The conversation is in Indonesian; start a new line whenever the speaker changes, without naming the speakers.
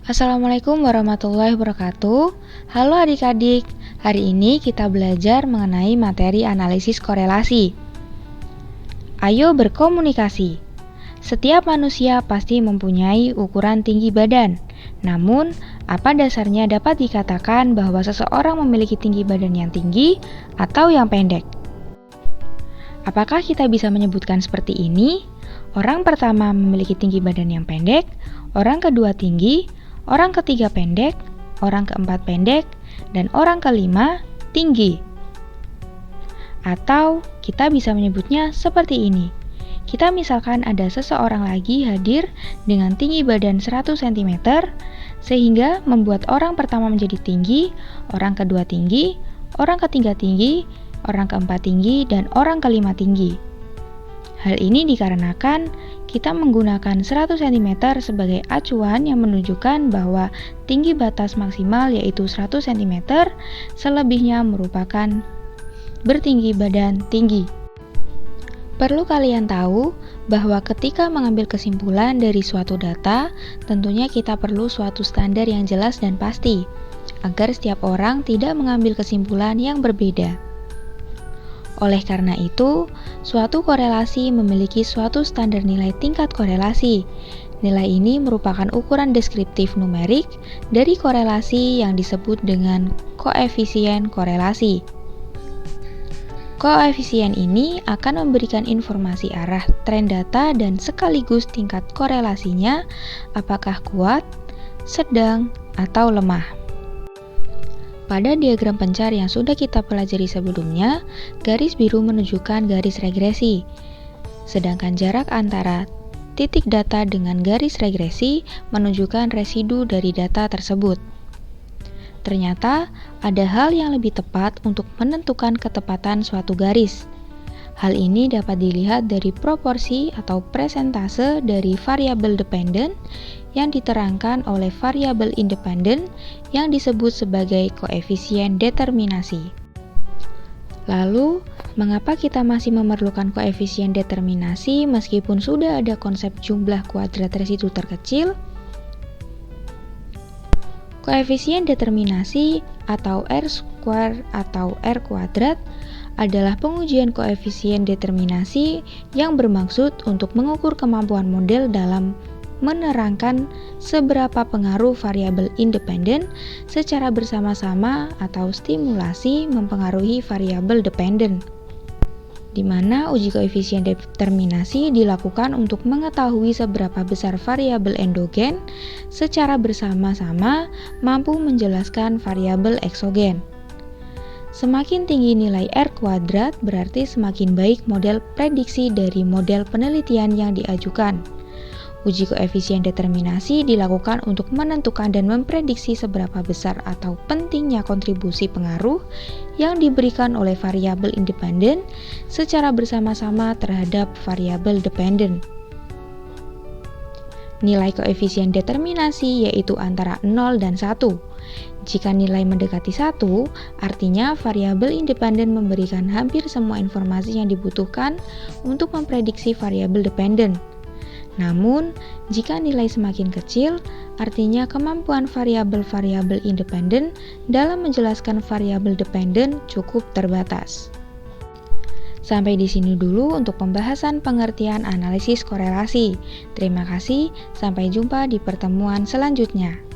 Assalamualaikum warahmatullahi wabarakatuh. Halo adik-adik, hari ini kita belajar mengenai materi analisis korelasi. Ayo berkomunikasi. Setiap manusia pasti mempunyai ukuran tinggi badan. Namun, apa dasarnya dapat dikatakan bahwa seseorang memiliki tinggi badan yang tinggi atau yang pendek? Apakah kita bisa menyebutkan seperti ini? Orang pertama memiliki tinggi badan yang pendek, orang kedua tinggi, orang ketiga pendek, orang keempat pendek, dan orang kelima tinggi. Atau kita bisa menyebutnya seperti ini. Kita misalkan ada seseorang lagi hadir dengan tinggi badan 100 cm, sehingga membuat orang pertama menjadi tinggi, orang kedua tinggi, orang ketiga tinggi, orang keempat tinggi, dan orang kelima tinggi. Hal ini dikarenakan kita menggunakan 100 cm sebagai acuan yang menunjukkan bahwa tinggi batas maksimal yaitu 100 cm, selebihnya merupakan bertinggi badan tinggi. Perlu kalian tahu bahwa ketika mengambil kesimpulan dari suatu data, tentunya kita perlu suatu standar yang jelas dan pasti, agar setiap orang tidak mengambil kesimpulan yang berbeda. Oleh karena itu, suatu korelasi memiliki suatu standar nilai tingkat korelasi. Nilai ini merupakan ukuran deskriptif numerik dari korelasi yang disebut dengan koefisien korelasi. Koefisien ini akan memberikan informasi arah tren data dan sekaligus tingkat korelasinya, apakah kuat, sedang, atau lemah. Pada diagram pencar yang sudah kita pelajari sebelumnya, garis biru menunjukkan garis regresi, sedangkan jarak antara titik data dengan garis regresi menunjukkan residu dari data tersebut. Ternyata, ada hal yang lebih tepat untuk menentukan ketepatan suatu garis. Hal ini dapat dilihat dari proporsi atau persentase dari variabel dependen yang diterangkan oleh variabel independen yang disebut sebagai koefisien determinasi. Lalu, mengapa kita masih memerlukan koefisien determinasi meskipun sudah ada konsep jumlah kuadrat residu terkecil? Koefisien determinasi atau R² atau R kuadrat adalah pengujian koefisien determinasi yang bermaksud untuk mengukur kemampuan model dalam menerangkan seberapa pengaruh variabel independen secara bersama-sama atau stimulasi mempengaruhi variabel dependen, di mana uji koefisien determinasi dilakukan untuk mengetahui seberapa besar variabel endogen secara bersama-sama mampu menjelaskan variabel eksogen. Semakin tinggi nilai R kuadrat berarti semakin baik model prediksi dari model penelitian yang diajukan. Uji koefisien determinasi dilakukan untuk menentukan dan memprediksi seberapa besar atau pentingnya kontribusi pengaruh yang diberikan oleh variabel independen secara bersama-sama terhadap variabel dependen. Nilai koefisien determinasi yaitu antara 0 dan 1. Jika nilai mendekati 1, artinya variabel independen memberikan hampir semua informasi yang dibutuhkan untuk memprediksi variabel dependen. Namun, jika nilai semakin kecil, artinya kemampuan variabel-variabel independen dalam menjelaskan variabel dependen cukup terbatas. Sampai di sini dulu untuk pembahasan pengertian analisis korelasi. Terima kasih, sampai jumpa di pertemuan selanjutnya.